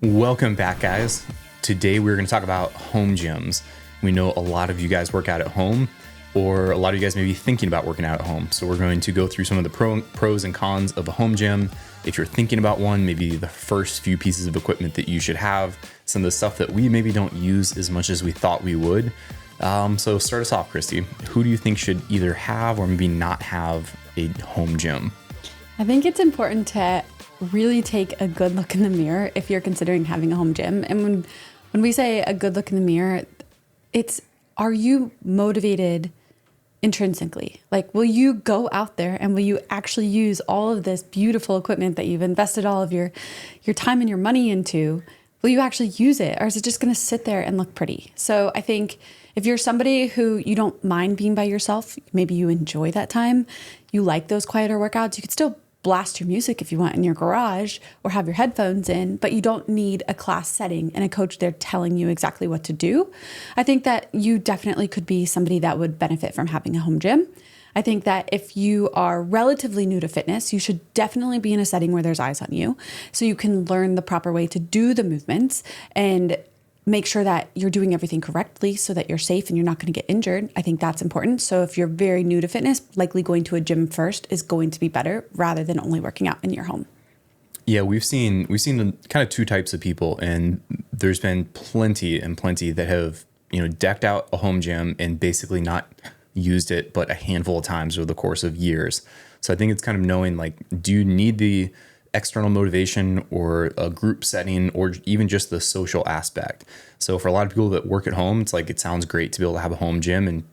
Welcome back, guys. Today we're going to talk about home gyms. We know a lot of you guys work out at home, or a lot of you guys may be thinking about working out at home. So we're going to go through some of the pros and cons of a home gym. If you're thinking about one, maybe the first few pieces of equipment that you should have, some of the stuff that we maybe don't use as much as we thought we would. So start us off, Christy. Who do you think should either have or maybe not have a home gym? I think it's important to really take a good look in the mirror if you're considering having a home gym. And when we say a good look in the mirror, it's, are you motivated intrinsically? Like, will you go out there and will you actually use all of this beautiful equipment that you've invested all of your time and your money into? Will you actually use it? Or is it just going to sit there and look pretty? So I think if you're somebody who you don't mind being by yourself, maybe you enjoy that time, you like those quieter workouts, you could still blast your music if you want in your garage or have your headphones in, but you don't need a class setting and a coach there telling you exactly what to do. I think that you definitely could be somebody that would benefit from having a home gym. I think that if you are relatively new to fitness, you should definitely be in a setting where there's eyes on you so you can learn the proper way to do the movements and make sure that you're doing everything correctly so that you're safe and you're not going to get injured. I think that's important. So if you're very new to fitness, likely going to a gym first is going to be better rather than only working out in your home. Yeah, we've seen kind of two types of people, and there's been plenty that have, decked out a home gym and basically not used it but a handful of times over the course of years. So I think it's kind of knowing, like, do you need the external motivation or a group setting or even just the social aspect? So for a lot of people that work at home, it's like, it sounds great to be able to have a home gym, and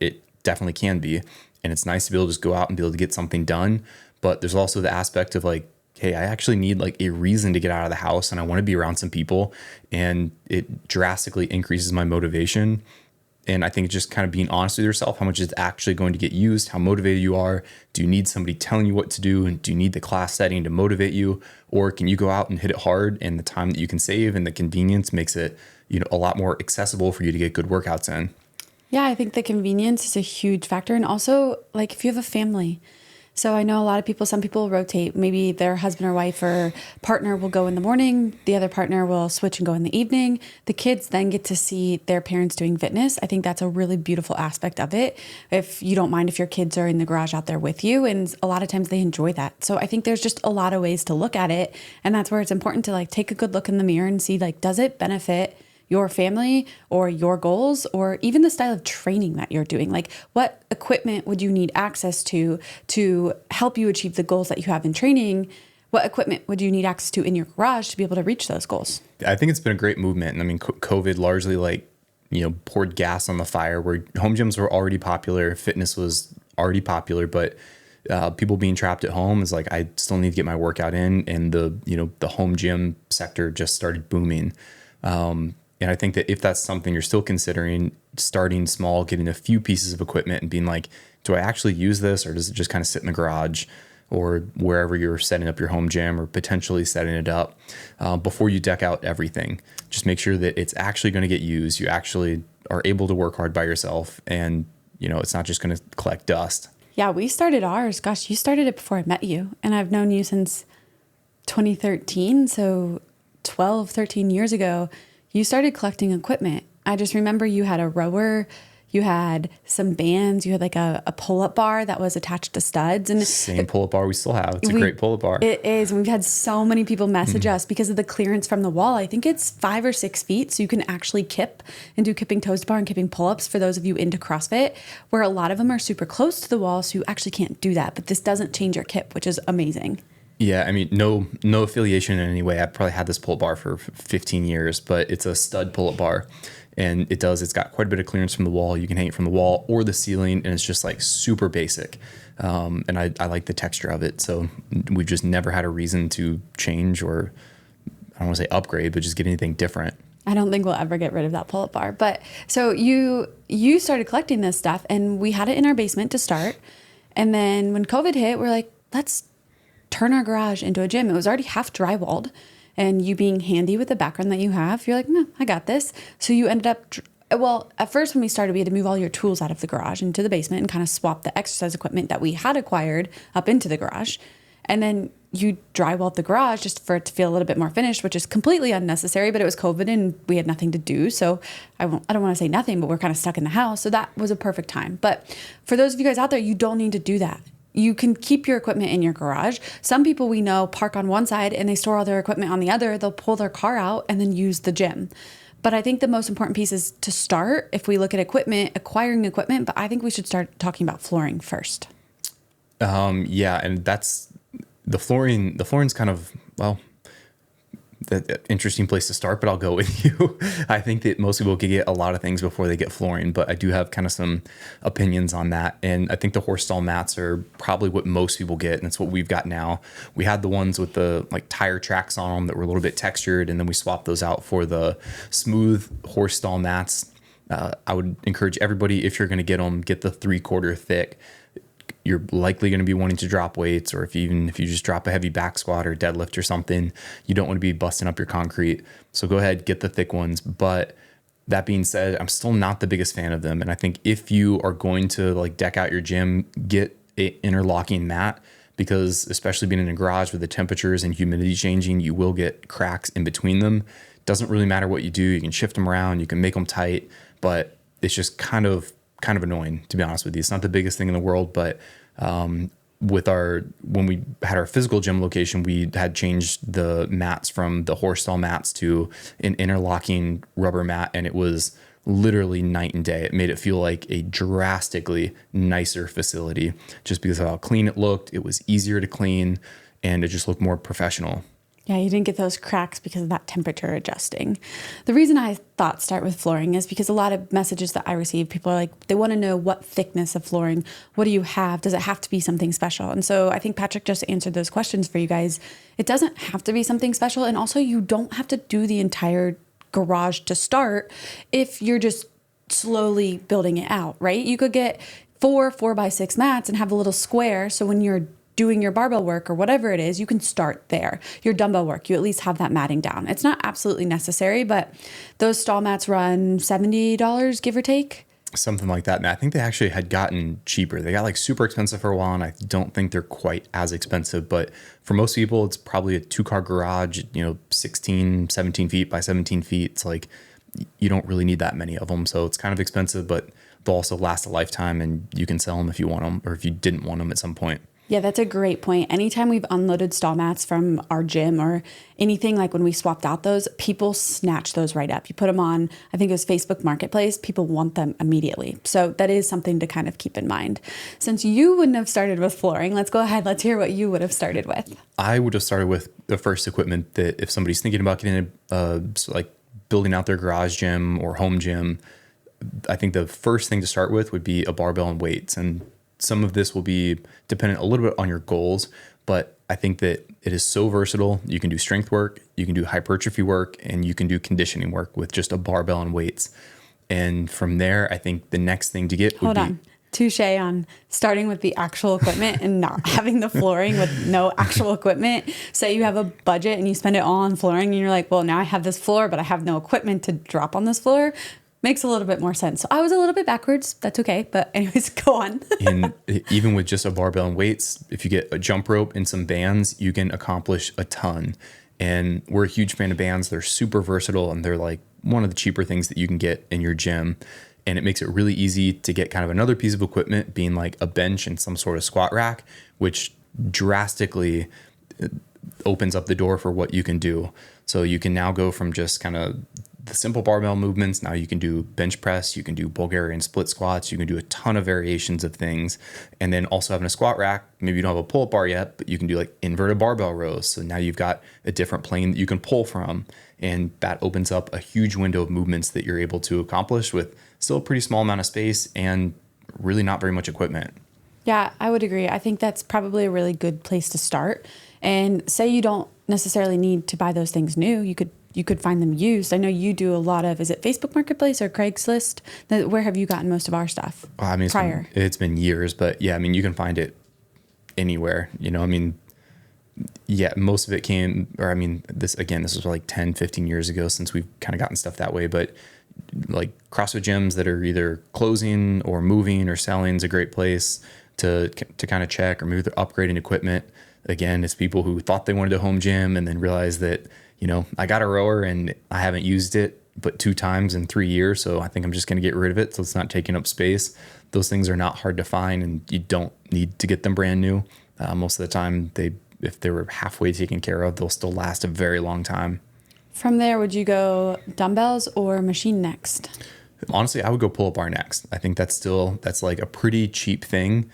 it definitely can be, and it's nice to be able to just go out and be able to get something done. But there's also the aspect of like, hey, I actually need like a reason to get out of the house and I want to be around some people, and it drastically increases my motivation. And I think just kind of being honest with yourself, how much is actually going to get used, how motivated you are. Do you need somebody telling you what to do? And do you need the class setting to motivate you? Or can you go out and hit it hard, and the time that you can save and the convenience makes it, a lot more accessible for you to get good workouts in? Yeah, I think the convenience is a huge factor. And also, like, if you have a family. So I know a lot of people, some people rotate. Maybe their husband or wife or partner will go in the morning. The other partner will switch and go in the evening. The kids then get to see their parents doing fitness. I think that's a really beautiful aspect of it. If you don't mind if your kids are in the garage out there with you, and a lot of times they enjoy that. So I think there's just a lot of ways to look at it. And that's where it's important to like take a good look in the mirror and see, like, does it benefit your family or your goals, or even the style of training that you're doing? Like, what equipment would you need access to help you achieve the goals that you have in training? What equipment would you need access to in your garage to be able to reach those goals? I think it's been a great movement. And I mean, COVID largely poured gas on the fire, where home gyms were already popular. Fitness was already popular, but people being trapped at home is like, I still need to get my workout in. And the home gym sector just started booming. And I think that if that's something you're still considering, starting small, getting a few pieces of equipment and being like, do I actually use this, or does it just kind of sit in the garage or wherever you're setting up your home gym or potentially setting it up, before you deck out everything? Just make sure that it's actually going to get used. You actually are able to work hard by yourself, and it's not just going to collect dust. Yeah, we started ours. Gosh, you started it before I met you, and I've known you since 2013. So 12, 13 years ago, you started collecting equipment. I just remember you had a rower, you had some bands, you had like a pull-up bar that was attached to studs. And same pull-up bar we still have. It's a great pull-up bar. It is. And we've had so many people message us because of the clearance from the wall. I think it's 5 or 6 feet. So you can actually kip and do kipping toes to bar and kipping pull-ups for those of you into CrossFit, where a lot of them are super close to the wall. So you actually can't do that. But this doesn't change your kip, which is amazing. Yeah, I mean, no affiliation in any way. I've probably had this pull-up bar for 15 years, but it's a stud pull-up bar, and it's got quite a bit of clearance from the wall. You can hang it from the wall or the ceiling, and it's just like super basic. And I like the texture of it. So we've just never had a reason to change, or I don't want to say upgrade, but just get anything different. I don't think we'll ever get rid of that pull-up bar. But so you started collecting this stuff, and we had it in our basement to start. And then when COVID hit, we're like, let's turn our garage into a gym. It was already half drywalled, and you being handy with the background that you have, you're like, no, I got this. So you ended up, well, at first when we started, we had to move all your tools out of the garage into the basement and kind of swap the exercise equipment that we had acquired up into the garage. And then you drywalled the garage just for it to feel a little bit more finished, which is completely unnecessary, but it was COVID and we had nothing to do. So I don't want to say nothing, but we're kind of stuck in the house. So that was a perfect time. But for those of you guys out there, you don't need to do that. You can keep your equipment in your garage. Some people we know park on one side and they store all their equipment on the other. They'll pull their car out and then use the gym. But I think the most important piece is to start, if we look at equipment, acquiring equipment, but I think we should start talking about flooring first. Yeah, and that's the flooring. The flooring's kind of, well, the interesting place to start, but I'll go with you. I think that most people could get a lot of things before they get flooring, but I do have kind of some opinions on that. And I think the horse stall mats are probably what most people get, and it's what we've got now. We had the ones with the like tire tracks on them that were a little bit textured, and then we swapped those out for the smooth horse stall mats. I would encourage everybody, if you're going to get the 3/4 thick. You're likely going to be wanting to drop weights, or if you just drop a heavy back squat or deadlift or something, you don't want to be busting up your concrete. So go ahead, get the thick ones. But that being said, I'm still not the biggest fan of them. And I think if you are going to like deck out your gym, get an interlocking mat, because especially being in a garage with the temperatures and humidity changing, you will get cracks in between them. Doesn't really matter what you do. You can shift them around, you can make them tight, but it's just kind of annoying, to be honest with you. It's not the biggest thing in the world, but when we had our physical gym location, we had changed the mats from the horse stall mats to an interlocking rubber mat, and it was literally night and day. It made it feel like a drastically nicer facility just because of how clean it looked. It was easier to clean, and it just looked more professional. Yeah, you didn't get those cracks because of that temperature adjusting. The reason I thought start with flooring is because a lot of messages that I receive, people are like, they want to know what thickness of flooring. What do you have? Does it have to be something special? And so I think Patrick just answered those questions for you guys. It doesn't have to be something special. And also you don't have to do the entire garage to start if you're just slowly building it out, right? You could get 4x6 mats and have a little square. So when you're doing your barbell work or whatever it is, you can start there. Your dumbbell work, you at least have that matting down. It's not absolutely necessary, but those stall mats run $70, give or take. Something like that. And I think they actually had gotten cheaper. They got like super expensive for a while, and I don't think they're quite as expensive. But for most people, it's probably a 2-car garage, 16, 17 feet by 17 feet. It's like you don't really need that many of them. So it's kind of expensive, but they'll also last a lifetime, and you can sell them if you want them, or if you didn't want them at some point. Yeah, that's a great point. Anytime we've unloaded stall mats from our gym or anything, like when we swapped out those, people snatch those right up. You put them on, I think it was Facebook Marketplace, people want them immediately. So that is something to kind of keep in mind. Since you wouldn't have started with flooring, let's go ahead. Let's hear what you would have started with. I would have started with the first equipment that if somebody's thinking about getting like building out their garage gym or home gym, I think the first thing to start with would be a barbell and weights. And some of this will be dependent a little bit on your goals, but I think that it is so versatile. You can do strength work, you can do hypertrophy work, and you can do conditioning work with just a barbell and weights. And from there, I think the next thing to get would be... Hold on. Touche on starting with the actual equipment and not having the flooring with no actual equipment. Say you have a budget and you spend it all on flooring and you're like, well, now I have this floor, but I have no equipment to drop on this floor. Makes a little bit more sense. So I was a little bit backwards. That's okay. But anyways, go on. And even with just a barbell and weights, if you get a jump rope and some bands, you can accomplish a ton. And we're a huge fan of bands. They're super versatile, and they're like one of the cheaper things that you can get in your gym. And it makes it really easy to get kind of another piece of equipment, being like a bench and some sort of squat rack, which drastically opens up the door for what you can do. So you can now go from just kind of the simple barbell movements. Now you can do bench press, you can do Bulgarian split squats, you can do a ton of variations of things. And then also having a squat rack, maybe you don't have a pull-up bar yet, but you can do like inverted barbell rows. So now you've got a different plane that you can pull from. And that opens up a huge window of movements that you're able to accomplish with still a pretty small amount of space and really not very much equipment. Yeah, I would agree. I think that's probably a really good place to start. And say you don't necessarily need to buy those things new. You could find them used. I know you do a lot of, is it Facebook Marketplace or Craigslist? Where have you gotten most of our stuff? I mean, it's been years, but yeah, I mean, you can find it anywhere, yeah, most of it this was like 10, 15 years ago since we've kind of gotten stuff that way, but like CrossFit gyms that are either closing or moving or selling is a great place to kind of check, or maybe they're upgrading equipment. Again, it's people who thought they wanted a home gym and then realized that, I got a rower and I haven't used it but 2 times in 3 years. So I think I'm just going to get rid of it. So it's not taking up space. Those things are not hard to find and you don't need to get them brand new. Most of the time, if they were halfway taken care of, they'll still last a very long time. From there, would you go dumbbells or machine next? Honestly, I would go pull-up bar next. I think that's like a pretty cheap thing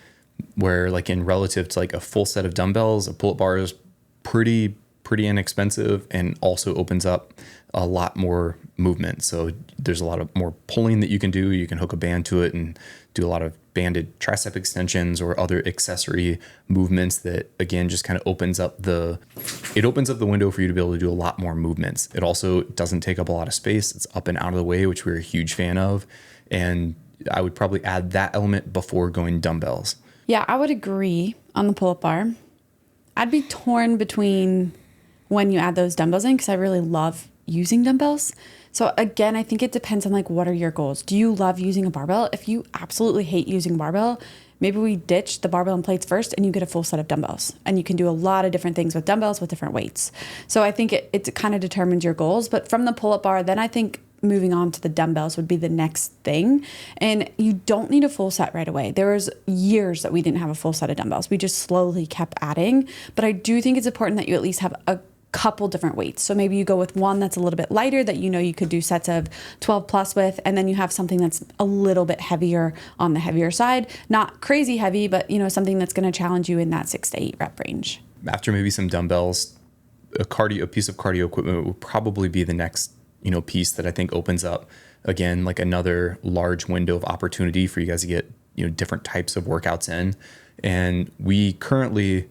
where like in relative to like a full set of dumbbells, a pull-up bar is pretty inexpensive and also opens up a lot more movement. So there's a lot of more pulling that you can do. You can hook a band to it and do a lot of banded tricep extensions or other accessory movements that again just kind of opens up the window for you to be able to do a lot more movements. It also doesn't take up a lot of space. It's up and out of the way, which we're a huge fan of. And I would probably add that element before going dumbbells. Yeah, I would agree on the pull-up bar. I'd be torn between when you add those dumbbells in because I really love using dumbbells. So again, I think it depends on like what are your goals. Do you love using a barbell? If you absolutely hate using a barbell, maybe we ditch the barbell and plates first and you get a full set of dumbbells. And you can do a lot of different things with dumbbells with different weights. So I think it kind of determines your goals. But from the pull-up bar, then I think moving on to the dumbbells would be the next thing. And you don't need a full set right away. There was years that we didn't have a full set of dumbbells. We just slowly kept adding. But I do think it's important that you at least have a couple different weights. So maybe you go with one that's a little bit lighter that you could do sets of 12 plus with, and then you have something that's a little bit heavier on the heavier side. Not crazy heavy, but something that's going to challenge you in that 6 to 8 rep range. After maybe some dumbbells, a piece of cardio equipment would probably be the next piece that I think opens up again like another large window of opportunity for you guys to get different types of workouts in. And we currently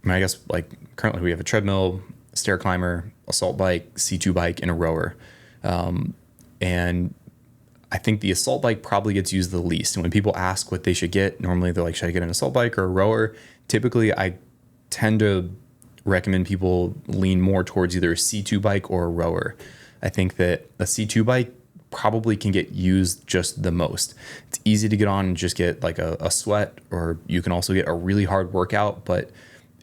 we have a treadmill, stair climber, assault bike, C2 bike, and a rower. And I think the assault bike probably gets used the least. And when people ask what they should get, normally they're like, should I get an assault bike or a rower? Typically, I tend to recommend people lean more towards either a C2 bike or a rower. I think that a C2 bike probably can get used just the most. It's easy to get on and just get like a sweat, or you can also get a really hard workout, but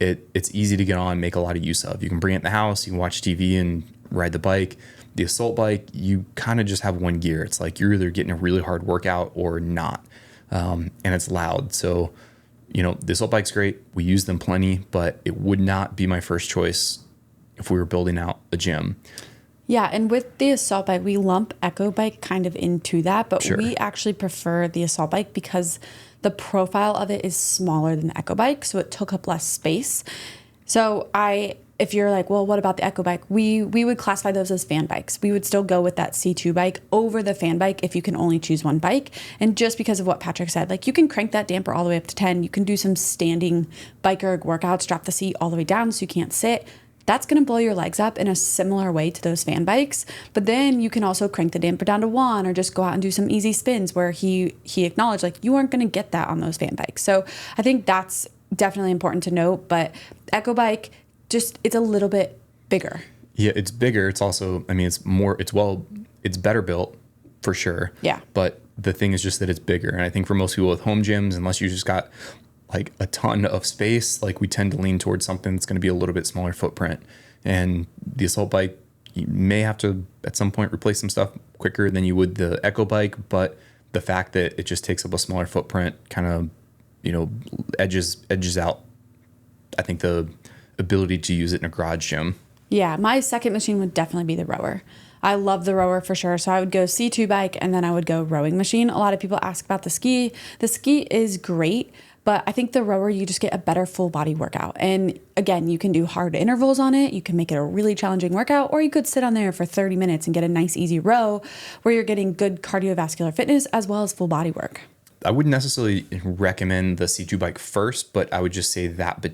it's easy to get on, make a lot of use of. You can bring it in the house, you can watch TV and ride the bike. The assault bike, you kind of just have one gear. It's like you're either getting a really hard workout or not. And it's loud. So, the assault bike's great. We use them plenty, but it would not be my first choice if we were building out a gym. Yeah, and with the assault bike, we lump Echo Bike kind of into that, but Sure. We actually prefer the assault bike because the profile of it is smaller than the Echo Bike, so it took up less space. So if you're like, well, what about the Echo Bike? We would classify those as fan bikes. We would still go with that C2 bike over the fan bike if you can only choose one bike. And just because of what Patrick said, like you can crank that damper all the way up to 10. You can do some standing biker workouts, drop the seat all the way down so you can't sit. That's going to blow your legs up in a similar way to those fan bikes. But then you can also crank the damper down to 1 or just go out and do some easy spins where he acknowledged like you aren't going to get that on those fan bikes. So I think that's definitely important to note. But Echo Bike, it's a little bit bigger. Yeah, it's bigger. It's also, it's better built for sure. Yeah. But the thing is just that it's bigger. And I think for most people with home gyms, unless you just got like a ton of space, like we tend to lean towards something that's going to be a little bit smaller footprint. And the assault bike, you may have to at some point replace some stuff quicker than you would the Echo Bike, but the fact that it just takes up a smaller footprint kind of, edges out, I think, the ability to use it in a garage gym. Yeah, my second machine would definitely be the rower. I love the rower for sure. So I would go C2 bike and then I would go rowing machine. A lot of people ask about the ski. The ski is great, but I think the rower, you just get a better full body workout. And again, you can do hard intervals on it. You can make it a really challenging workout, or you could sit on there for 30 minutes and get a nice easy row where you're getting good cardiovascular fitness as well as full body work. I wouldn't necessarily recommend the C2 bike first, but I would just say that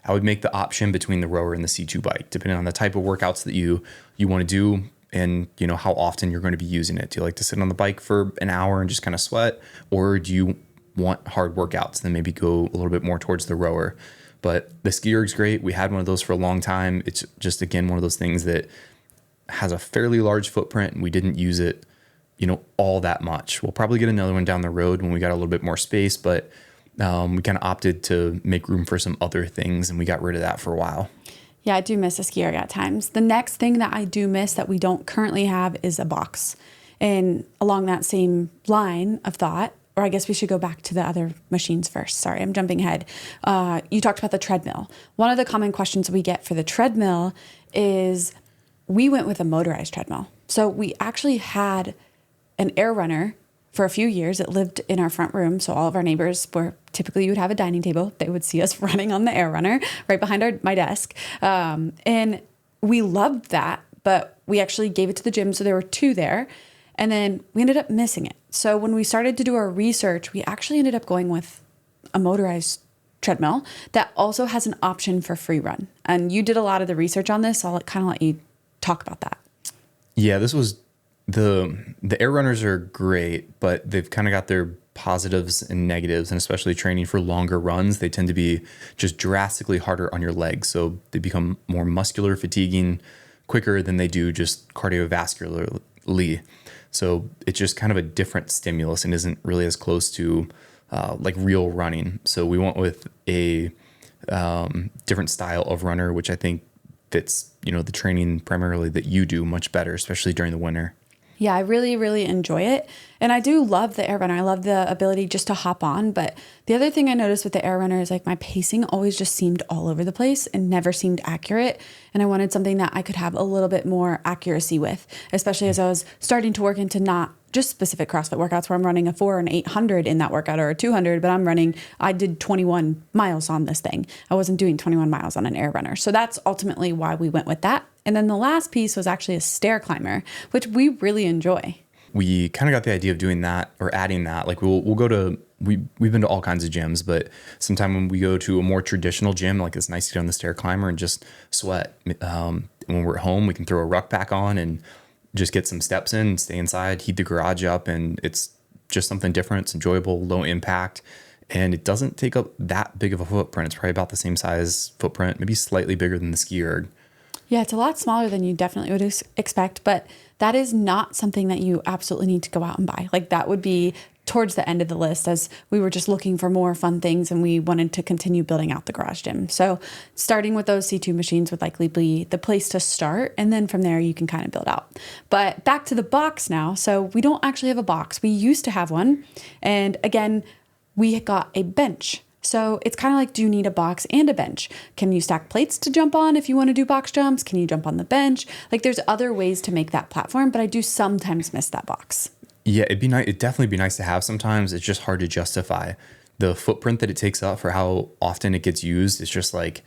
I would make the option between the rower and the C2 bike, depending on the type of workouts that you want to do and how often you're going to be using it. Do you like to sit on the bike for an hour and just kind of sweat, or do you want hard workouts? Then maybe go a little bit more towards the rower. But the ski erg's great. We had one of those for a long time. It's just, again, one of those things that has a fairly large footprint and we didn't use it all that much. We'll probably get another one down the road when we got a little bit more space, but We kind of opted to make room for some other things, and we got rid of that for a while. Yeah, I do miss a ski erg at times. The next thing that I do miss that we don't currently have is a box. And along that same line of thought, or I guess we should go back to the other machines first. Sorry, I'm jumping ahead. You talked about the treadmill. One of the common questions we get for the treadmill is we went with a motorized treadmill. So we actually had an air runner for a few years. It lived in our front room. So all of our neighbors were typically, you would have a dining table. They would see us running on the air runner right behind my desk. And we loved that, but we actually gave it to the gym. So there were two there. And then we ended up missing it. So when we started to do our research, we actually ended up going with a motorized treadmill that also has an option for free run. And you did a lot of the research on this. So I'll kind of let you talk about that. Yeah, this was the air runners are great, but they've kind of got their positives and negatives, and especially training for longer runs, they tend to be just drastically harder on your legs. So they become more muscular, fatiguing quicker than they do just cardiovascularly. So it's just kind of a different stimulus and isn't really as close to like real running. So we went with a different style of runner, which I think fits, the training primarily that you do much better, especially during the winter. Yeah, I really, really enjoy it. And I do love the air runner. I love the ability just to hop on. But the other thing I noticed with the air runner is like my pacing always just seemed all over the place and never seemed accurate. And I wanted something that I could have a little bit more accuracy with, especially as I was starting to work into not just specific CrossFit workouts where I'm running a 4 and 800 in that workout or a 200, but I did 21 miles on this thing. I wasn't doing 21 miles on an air runner. So that's ultimately why we went with that. And then the last piece was actually a stair climber, which we really enjoy. We kind of got the idea of doing that or adding that. Like we'll go to, we've been to all kinds of gyms, but sometime when we go to a more traditional gym, like it's nice to get on the stair climber and just sweat. When we're at home, we can throw a ruck pack on and just get some steps in, stay inside, heat the garage up, and it's just something different. It's enjoyable, low impact, and it doesn't take up that big of a footprint. It's probably about the same size footprint, maybe slightly bigger than the ski erg. Yeah, it's a lot smaller than you definitely would expect, but that is not something that you absolutely need to go out and buy. Like that would be towards the end of the list as we were just looking for more fun things and we wanted to continue building out the garage gym. So starting with those C2 machines would likely be the place to start. And then from there you can kind of build out. But back to the box now. So we don't actually have a box. We used to have one. And again, we got a bench. So it's kind of like, do you need a box and a bench? Can you stack plates to jump on if you want to do box jumps? Can you jump on the bench? Like there's other ways to make that platform, but I do sometimes miss that box. Yeah, it'd definitely be nice to have sometimes. It's just hard to justify the footprint that it takes up for how often it gets used. It's just like,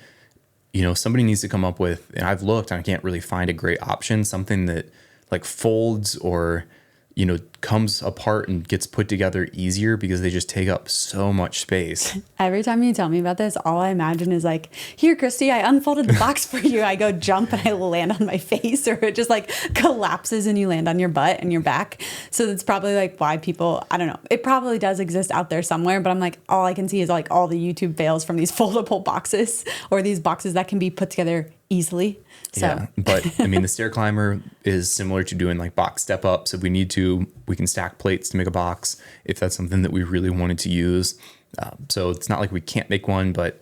somebody needs to come up with, and I've looked and I can't really find a great option, something that like folds or, comes apart and gets put together easier because they just take up so much space. Every time you tell me about this, all I imagine is like, here, Christy, I unfolded the box for you. I go jump and I land on my face, or it just like collapses and you land on your butt and your back. So that's probably like why people, I don't know, it probably does exist out there somewhere, but I'm like, all I can see is like all the YouTube fails from these foldable boxes or these boxes that can be put together easily. So. Yeah, but the stair climber is similar to doing like box step ups. If we need to, we can stack plates to make a box if that's something that we really wanted to use. So it's not like we can't make one, but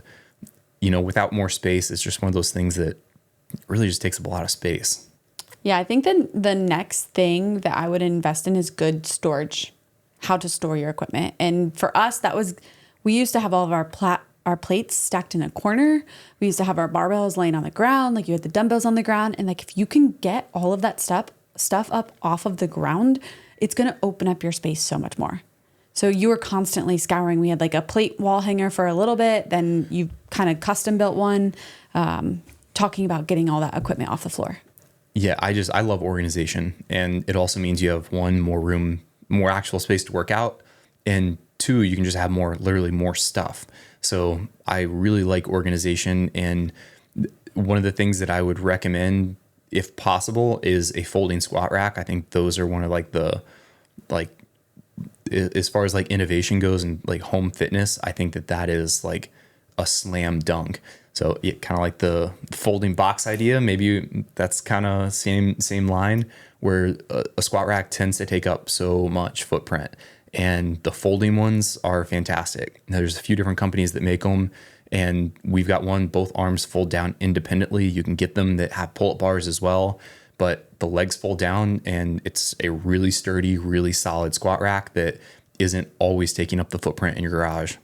without more space, it's just one of those things that really just takes up a lot of space. Yeah, I think the next thing that I would invest in is good storage, how to store your equipment. And for us, we used to have all of our plates stacked in a corner. We used to have our barbells laying on the ground, like you had the dumbbells on the ground. And like if you can get all of that stuff up off of the ground, it's going to open up your space so much more. So you were constantly scouring. We had like a plate wall hanger for a little bit. Then you kind of custom built one, talking about getting all that equipment off the floor. Yeah, I love organization. And it also means you have one, more room, more actual space to work out. And two, you can just have literally more stuff. So I really like organization. And one of the things that I would recommend, if possible, is a folding squat rack. I think those are one of as far as like innovation goes and like home fitness, I think that is like a slam dunk. So kind of like the folding box idea, maybe that's kind of same line where a squat rack tends to take up so much footprint. and the folding ones are fantastic. Now, there's a few different companies that make them, and we've got one, both arms fold down independently. You can get them that have pull-up bars as well, but the legs fold down, and it's a really sturdy, really solid squat rack that isn't always taking up the footprint in your garage.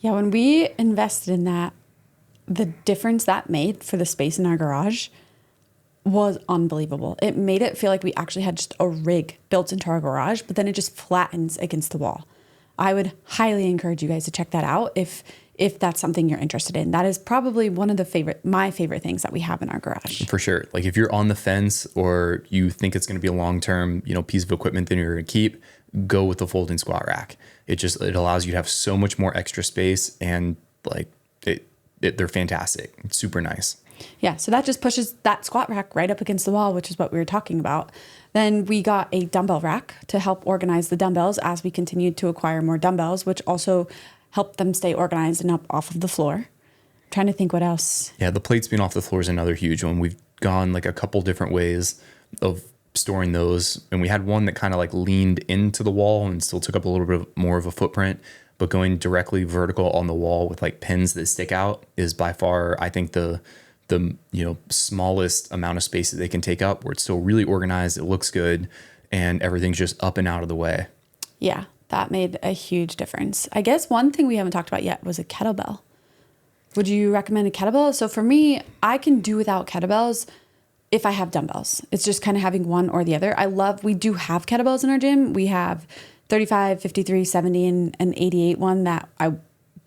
Yeah, when we invested in that, the difference that made for the space in our garage was unbelievable. It made it feel like we actually had just a rig built into our garage, but then it just flattens against the wall. I would highly encourage you guys to check that out if that's something you're interested in. That is probably one of my favorite things that we have in our garage. For sure. Like if you're on the fence or you think it's going to be a long-term, piece of equipment that you're going to keep, go with the folding squat rack. It allows you to have so much more extra space, and like they're fantastic. It's super nice. Yeah, so that just pushes that squat rack right up against the wall, which is what we were talking about. Then we got a dumbbell rack to help organize the dumbbells as we continued to acquire more dumbbells, which also helped them stay organized and up off of the floor. I'm trying to think what else. Yeah, the plates being off the floor is another huge one. We've gone like a couple different ways of storing those, and we had one that kind of like leaned into the wall and still took up a little bit more of a footprint, but going directly vertical on the wall with like pins that stick out is by far, I think, the smallest amount of space that they can take up, where it's still really organized, it looks good, and everything's just up and out of the way. Yeah, that made a huge difference. I guess one thing we haven't talked about yet was a kettlebell. Would you recommend a kettlebell? So for me, I can do without kettlebells if I have dumbbells. It's just kind of having one or the other. We do have kettlebells in our gym. We have 35, 53, 70, and an 88 one that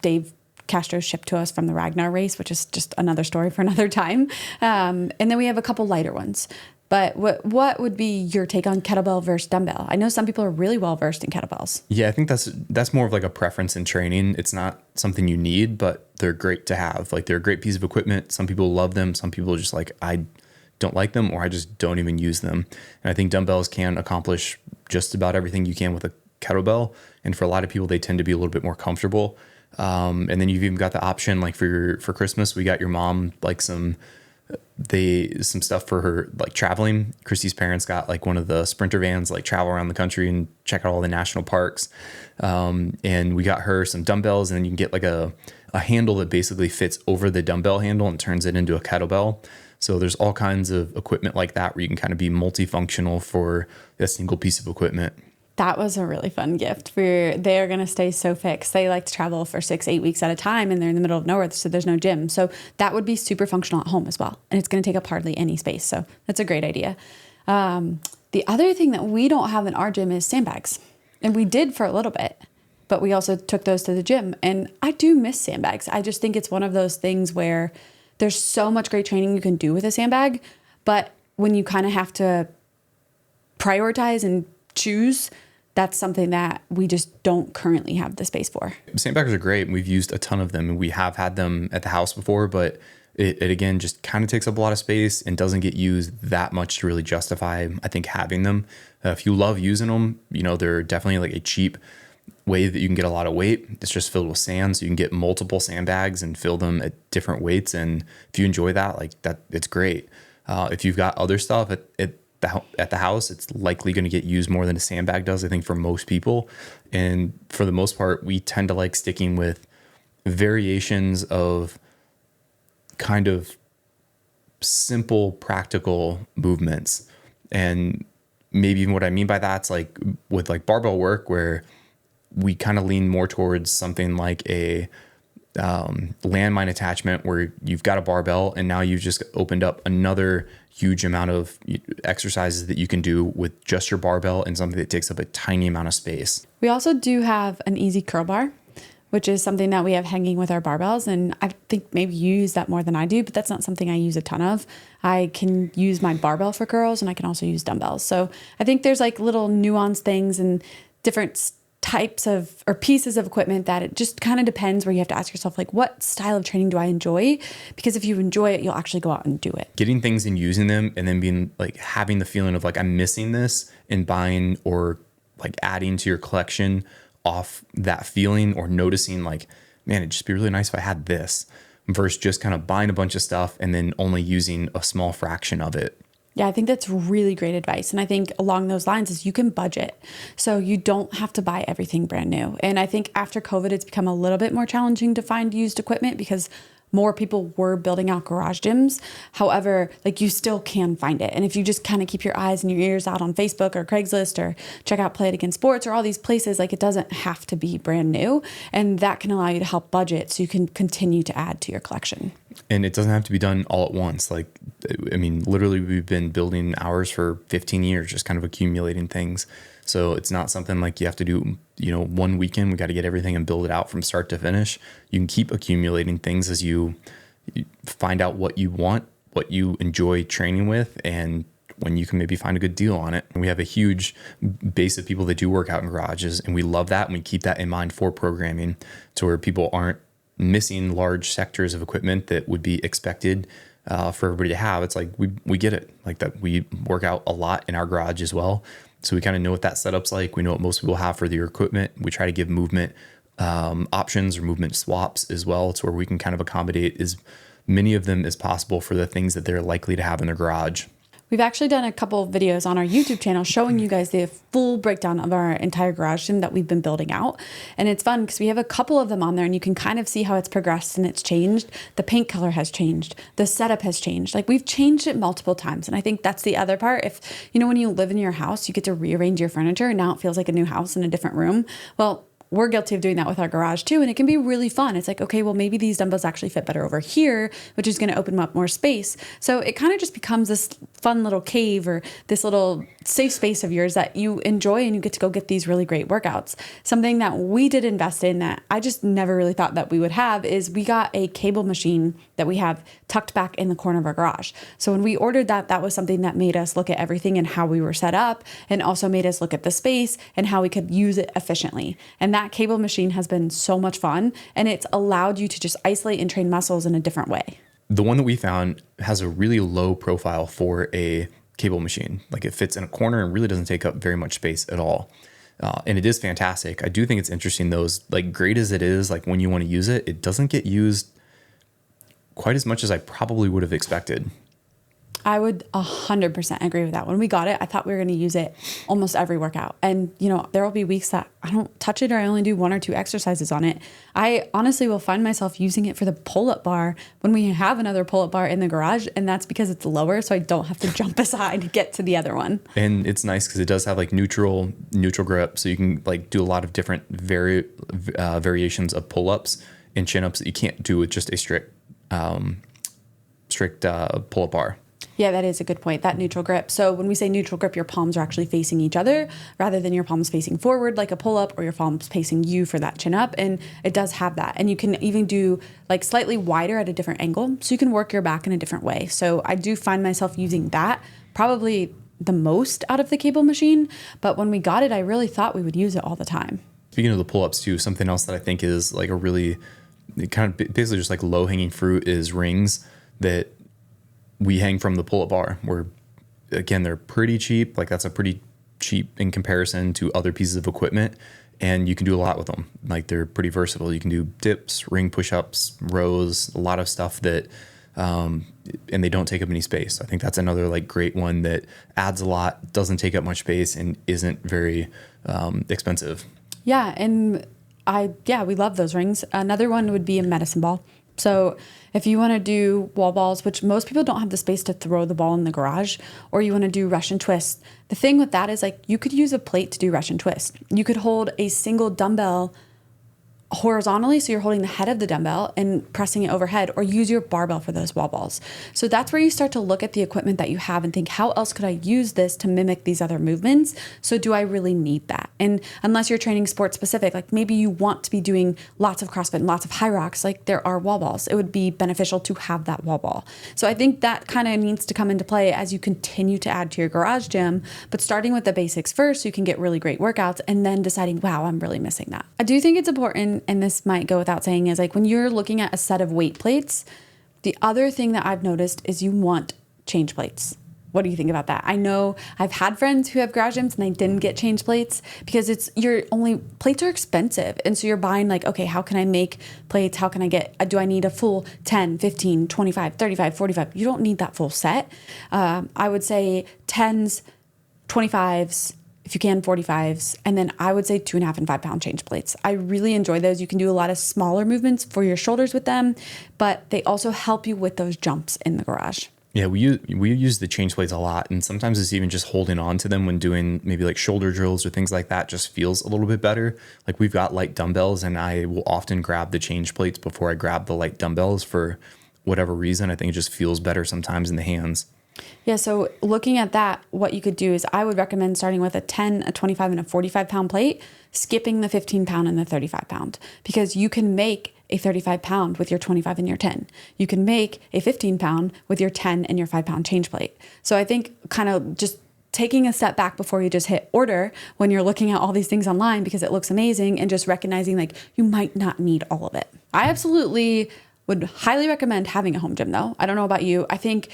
Dave Castro shipped to us from the Ragnar race, which is just another story for another time. And then we have a couple lighter ones. But what would be your take on kettlebell versus dumbbell? I know some people are really well versed in kettlebells. Yeah, I think that's more of like a preference in training. It's not something you need, but they're great to have. Like they're a great piece of equipment. Some people love them. Some people are just like, I don't like them, or I just don't even use them. And I think dumbbells can accomplish just about everything you can with a kettlebell. And for a lot of people, they tend to be a little bit more comfortable. And then you've even got the option, like for Christmas, we got your mom like some stuff for her, like traveling. Christy's parents got like one of the Sprinter vans, like travel around the country and check out all the national parks. And we got her some dumbbells, and then you can get like a handle that basically fits over the dumbbell handle and turns it into a kettlebell. So there's all kinds of equipment like that where you can kind of be multifunctional for a single piece of equipment. That was a really fun gift. They're going to stay so fixed. They like to travel for 6-8 weeks at a time, and they're in the middle of nowhere, so there's no gym. So that would be super functional at home as well. And it's going to take up hardly any space. So that's a great idea. The other thing that we don't have in our gym is sandbags. And we did for a little bit, but we also took those to the gym. And I do miss sandbags. I just think it's one of those things where there's so much great training you can do with a sandbag, but when you kind of have to prioritize and choose, that's something that we just don't currently have the space for. Sandbags are great. We've used a ton of them, and we have had them at the house before, but it again just kind of takes up a lot of space and doesn't get used that much to really justify, I think, having them. If you love using them, they're definitely like a cheap way that you can get a lot of weight. It's just filled with sand, so you can get multiple sandbags and fill them at different weights. And if you enjoy that, like that, it's great. If you've got other stuff at the house, it's likely going to get used more than a sandbag does, I think, for most people. And for the most part, we tend to like sticking with variations of kind of simple, practical movements. And maybe what I mean by that's like with like barbell work, where we kind of lean more towards something like a landmine attachment, where you've got a barbell and now you've just opened up another huge amount of exercises that you can do with just your barbell and something that takes up a tiny amount of space. We also do have an easy curl bar, which is something that we have hanging with our barbells. And I think maybe you use that more than I do, but that's not something I use a ton of. I can use my barbell for curls, and I can also use dumbbells. So I think there's like little nuanced things and different types of or pieces of equipment that it just kind of depends, where you have to ask yourself, like, what style of training do I enjoy? Because if you enjoy it, you'll actually go out and do it. Getting things and using them, and then being like having the feeling of like, I'm missing this, and buying or like adding to your collection off that feeling, or noticing like, man, it'd just be really nice if I had this, versus just kind of buying a bunch of stuff and then only using a small fraction of it. Yeah, I think that's really great advice. And I think along those lines is you can budget. So you don't have to buy everything brand new. And I think after COVID, it's become a little bit more challenging to find used equipment because more people were building out garage gyms. However, like you still can find it. And if you just kind of keep your eyes and your ears out on Facebook or Craigslist or check out Play It Again Sports or all these places, like it doesn't have to be brand new. And that can allow you to help budget so you can continue to add to your collection. And it doesn't have to be done all at once. Like, I mean, literally we've been building ours for 15 years, just kind of accumulating things. So it's not something like you have to do, one weekend, we got to get everything and build it out from start to finish. You can keep accumulating things as you find out what you want, what you enjoy training with, and when you can maybe find a good deal on it. And we have a huge base of people that do work out in garages, and we love that. And we keep that in mind for programming to where people aren't missing large sectors of equipment that would be expected for everybody to have. It's like, we get it, like that we work out a lot in our garage as well. So we kind of know what that setup's like. We know what most people have for their equipment. We try to give movement options or movement swaps as well, to where we can kind of accommodate as many of them as possible for the things that they're likely to have in their garage. We've actually done a couple of videos on our YouTube channel showing you guys the full breakdown of our entire garage gym that we've been building out. And it's fun because we have a couple of them on there and you can kind of see how it's progressed and it's changed. The paint color has changed. The setup has changed. Like we've changed it multiple times. And I think that's the other part. If, when you live in your house, you get to rearrange your furniture and now it feels like a new house in a different room. Well, we're guilty of doing that with our garage too. And it can be really fun. It's like, okay, well, maybe these dumbbells actually fit better over here, which is going to open up more space. So it kind of just becomes this fun little cave or this little safe space of yours that you enjoy and you get to go get these really great workouts. Something that we did invest in that I just never really thought that we would have is we got a cable machine that we have tucked back in the corner of our garage. So when we ordered that, that was something that made us look at everything and how we were set up and also made us look at the space and how we could use it efficiently. And that cable machine has been so much fun and it's allowed you to just isolate and train muscles in a different way. The one that we found has a really low profile for a cable machine. Like it fits in a corner and really doesn't take up very much space at all. And it is fantastic. I do think it's interesting though, like great as it is, like when you want to use it, it doesn't get used quite as much as I probably would have expected. I would 100% agree with that. When we got it, I thought we were going to use it almost every workout. And, there will be weeks that I don't touch it or I only do 1 or 2 exercises on it. I honestly will find myself using it for the pull-up bar when we have another pull-up bar in the garage. And that's because it's lower, so I don't have to jump aside to get to the other one. And it's nice because it does have like neutral grip. So you can like do a lot of different variations of pull-ups and chin-ups that you can't do with just a strict pull-up bar. Yeah, that is a good point, that neutral grip. So when we say neutral grip, your palms are actually facing each other rather than your palms facing forward like a pull-up or your palms facing you for that chin up. And it does have that. And you can even do like slightly wider at a different angle. So you can work your back in a different way. So I do find myself using that probably the most out of the cable machine. But when we got it, I really thought we would use it all the time. Speaking of the pull-ups too, something else that I think is like a really kind of basically just like low-hanging fruit is rings that we hang from the pull-up bar where, again, they're pretty cheap. Like that's a pretty cheap in comparison to other pieces of equipment. And you can do a lot with them. Like they're pretty versatile. You can do dips, ring push-ups, rows, a lot of stuff that, and they don't take up any space. I think that's another like great one that adds a lot, doesn't take up much space and isn't very expensive. Yeah. And we love those rings. Another one would be a medicine ball. So if you want to do wall balls, which most people don't have the space to throw the ball in the garage, or you want to do Russian twist, the thing with that is like you could use a plate to do Russian twist. You could hold a single dumbbell horizontally, so you're holding the head of the dumbbell and pressing it overhead, or use your barbell for those wall balls. So that's where you start to look at the equipment that you have and think, how else could I use this to mimic these other movements? So do I really need that? And unless you're training sport specific, like maybe you want to be doing lots of CrossFit and lots of high rocks, like there are wall balls, it would be beneficial to have that wall ball. So I think that kind of needs to come into play as you continue to add to your garage gym, but starting with the basics first so you can get really great workouts and then deciding, wow, I'm really missing that. I do think it's important, and this might go without saying, is like when you're looking at a set of weight plates, the other thing that I've noticed is you want change plates. What do you think about that? I know I've had friends who have garage gyms and they didn't get change plates because plates are expensive. And so you're buying like, okay, how can I make plates? How can I do I need a full 10, 15, 25, 35, 45? You don't need that full set. I would say 10s, 25s, if you can, 45s. And then I would say 2.5 and 5 pound change plates. I really enjoy those. You can do a lot of smaller movements for your shoulders with them, but they also help you with those jumps in the garage. Yeah, we use the change plates a lot, and sometimes it's even just holding on to them when doing maybe like shoulder drills or things like that just feels a little bit better. Like we've got light dumbbells, and I will often grab the change plates before I grab the light dumbbells for whatever reason. I think it just feels better sometimes in the hands. Yeah, so looking at that, what you could do is I would recommend starting with a 10, a 25, and a 45 pound plate, skipping the 15 pound and the 35 pound, because you can make a 35 pound with your 25 and your 10. You can make a 15 pound with your 10 and your 5 pound change plate. So I think kind of just taking a step back before you just hit order when you're looking at all these things online because it looks amazing, and just recognizing like you might not need all of it. I absolutely would highly recommend having a home gym though. I don't know about you. I think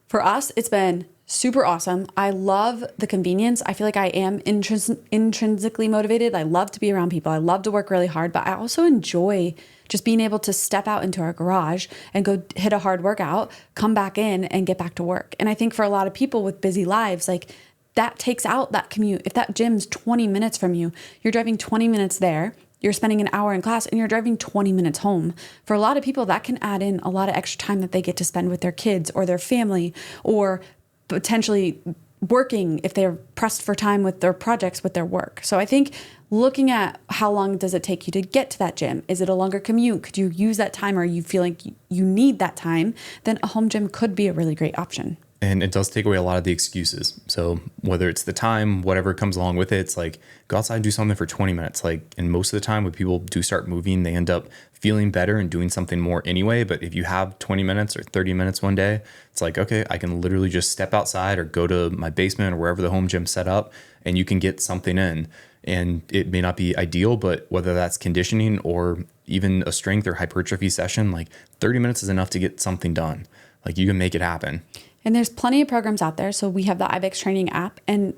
for us, it's been super awesome. I love the convenience. I feel like I am intrinsically motivated. I love to be around people. I love to work really hard, but I also enjoy just being able to step out into our garage and go hit a hard workout, come back in and get back to work. And I think for a lot of people with busy lives, like that takes out that commute. If that gym's 20 minutes from you, you're driving 20 minutes there, you're spending an hour in class, and you're driving 20 minutes home. For a lot of people, that can add in a lot of extra time that they get to spend with their kids or their family, or potentially working if they're pressed for time with their projects, with their work. So I think looking at how long does it take you to get to that gym? Is it a longer commute? Could you use that time, or you feel like you need that time? Then a home gym could be a really great option. And it does take away a lot of the excuses. So whether it's the time, whatever comes along with it, it's like go outside and do something for 20 minutes. Like, and most of the time when people do start moving, they end up feeling better and doing something more anyway. But if you have 20 minutes or 30 minutes one day, it's like, okay, I can literally just step outside or go to my basement or wherever the home gym's set up, and you can get something in. And it may not be ideal, but whether that's conditioning or even a strength or hypertrophy session, like 30 minutes is enough to get something done. Like you can make it happen. And there's plenty of programs out there. So we have the IBEX training app, and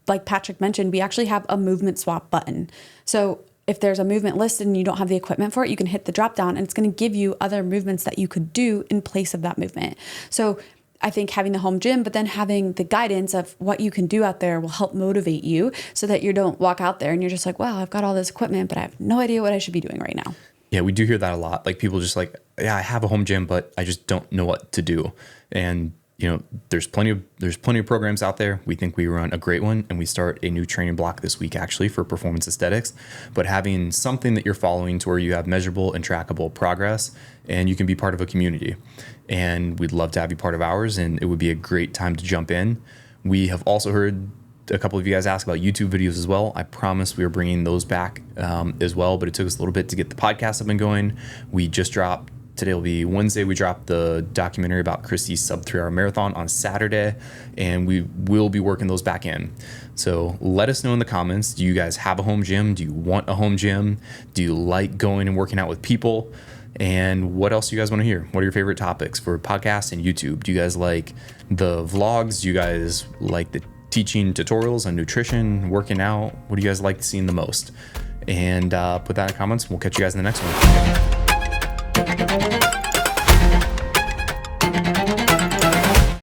like Patrick mentioned, we actually have a movement swap button. So if there's a movement listed and you don't have the equipment for it, you can hit the drop down and it's going to give you other movements that you could do in place of that movement. So I think having the home gym, but then having the guidance of what you can do out there will help motivate you so that you don't walk out there and you're just like, wow, I've got all this equipment, but I have no idea what I should be doing right now. Yeah, we do hear that a lot. Like people just like, yeah, I have a home gym, but I just don't know what to do. And you know, there's plenty of programs out there. We think we run a great one, and we start a new training block this week actually for performance aesthetics. But having something that you're following to where you have measurable and trackable progress, and you can be part of a community. And we'd love to have you part of ours, and it would be a great time to jump in. We have also heard a couple of you guys ask about YouTube videos as well. I promise we are bringing those back as well, but it took us a little bit to get the podcast up and going. We just dropped. Today will be Wednesday. We dropped the documentary about Christy's sub 3 hour marathon on Saturday, and we will be working those back in. So let us know in the comments. Do you guys have a home gym? Do you want a home gym? Do you like going and working out with people? And what else do you guys want to hear? What are your favorite topics for podcasts and YouTube? Do you guys like the vlogs? Do you guys like the teaching tutorials on nutrition, working out? What do you guys like seeing the most? And put that in the comments. We'll catch you guys in the next one.